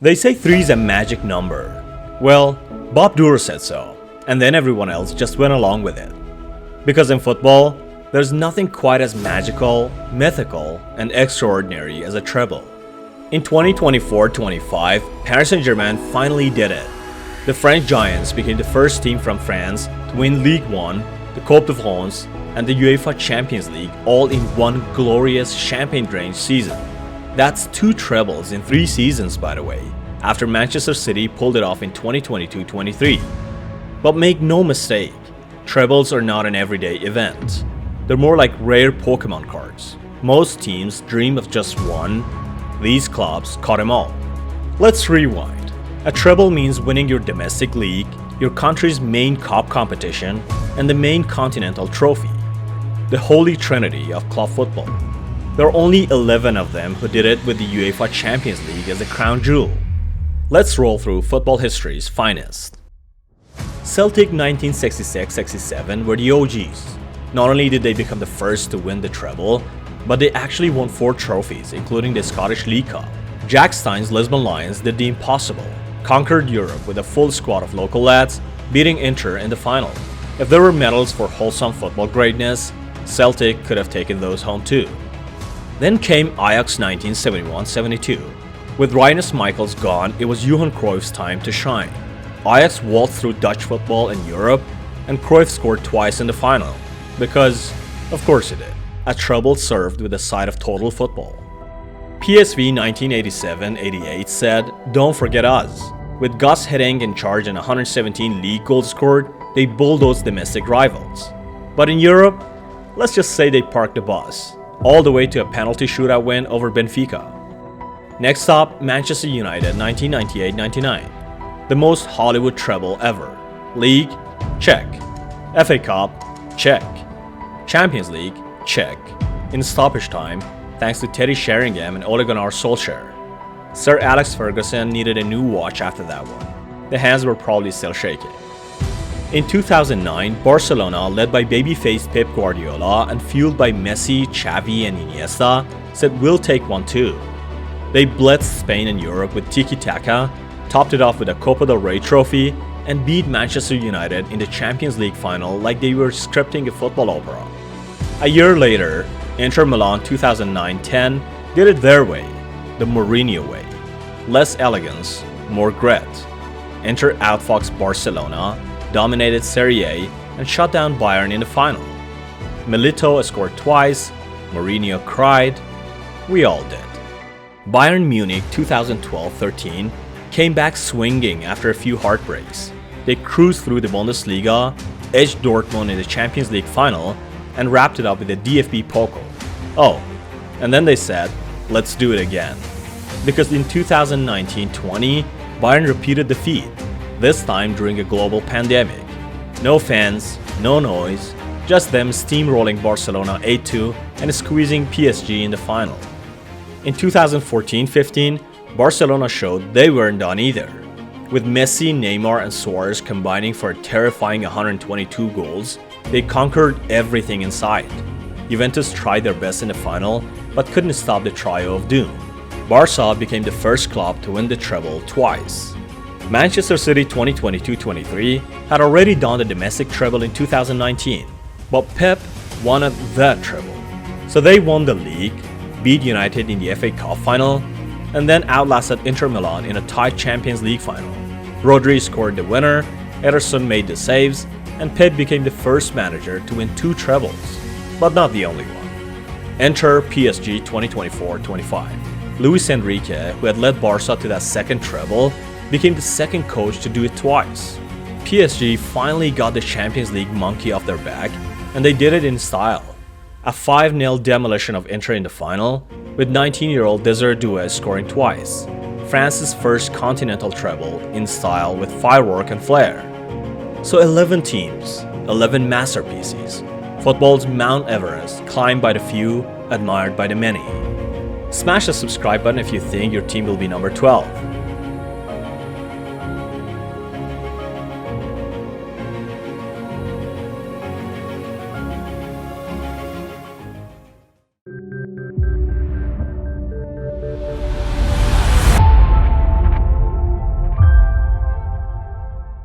They say 3 is a magic number. Well, Bob Dewar said so, and then everyone else just went along with it. Because in football, there's nothing quite as magical, mythical, and extraordinary as a treble. In 2024-25, Paris Saint-Germain finally did it. The French Giants became the first team from France to win Ligue 1, the Coupe de France, and the UEFA Champions League all in one glorious champagne-drenched season. That's 2 trebles in 3 seasons, by the way, after Manchester City pulled it off in 2022-23. But make no mistake, trebles are not an everyday event. They're more like rare Pokemon cards. Most teams dream of just one. These clubs caught them all. Let's rewind. A treble means winning your domestic league, your country's main cup competition, and the main continental trophy. The holy trinity of club football. There are only 11 of them who did it with the UEFA Champions League as the crown jewel. Let's roll through football history's finest. Celtic 1966-67 were the OGs. Not only did they become the first to win the treble, but they actually won 4 trophies, including the Scottish League Cup. Jack Stein's Lisbon Lions did the impossible, conquered Europe with a full squad of local lads, beating Inter in the final. If there were medals for wholesome football greatness, Celtic could have taken those home too. Then came Ajax 1971-72. With Rinus Michels gone, it was Johan Cruyff's time to shine. Ajax waltzed through Dutch football in Europe, and Cruyff scored twice in the final. Because, of course he did. A treble served with a side of total football. PSV 1987-88 said, "Don't forget us." With Gus Hiddink in charge and 117 league goals scored, they bulldozed domestic rivals. But in Europe, let's just say they parked the bus, all the way to a penalty shootout win over Benfica. Next up, Manchester United 1998-99. The most Hollywood treble ever. League? Check. FA Cup? Check. Champions League? Check. In stoppage time, thanks to Teddy Sheringham and Ole Gunnar Solskjaer. Sir Alex Ferguson needed a new watch after that one. The hands were probably still shaking. In 2009, Barcelona, led by baby-faced Pep Guardiola and fueled by Messi, Xavi and Iniesta, said we'll take one too. They blitzed Spain and Europe with tiki-taka, topped it off with a Copa del Rey trophy, and beat Manchester United in the Champions League final like they were scripting a football opera. A year later, Inter Milan 2009-10 did it their way, the Mourinho way. Less elegance, more grit. Inter outfoxed Barcelona, dominated Serie A, and shut down Bayern in the final. Milito scored twice, Mourinho cried, we all did. Bayern Munich 2012-13 came back swinging after a few heartbreaks. They cruised through the Bundesliga, edged Dortmund in the Champions League final, and wrapped it up with the DFB Pokal. Oh, and then they said, let's do it again. Because in 2019-20, Bayern repeated the feat, this time during a global pandemic. No fans, no noise, just them steamrolling Barcelona 8-2 and squeezing PSG in the final. In 2014-15, Barcelona showed they weren't done either. With Messi, Neymar and Suarez combining for a terrifying 122 goals, they conquered everything in sight. Juventus tried their best in the final, but couldn't stop the trio of doom. Barca became the first club to win the treble twice. Manchester City 2022-23 had already done the domestic treble in 2019, but Pep wanted that treble. So they won the league, beat United in the FA Cup final, and then outlasted Inter Milan in a tight Champions League final. Rodri scored the winner, Ederson made the saves, and Pep became the first manager to win 2 trebles, but not the only one. Enter PSG 2024-25. Luis Enrique, who had led Barca to that second treble, became the second coach to do it twice. PSG finally got the Champions League monkey off their back, and they did it in style. A 5-0 demolition of Inter in the final, with 19-year-old Désiré Doué scoring twice. France's first continental treble in style with firework and flair. So 11 teams, 11 masterpieces. Football's Mount Everest, climbed by the few, admired by the many. Smash the subscribe button if you think your team will be number 12.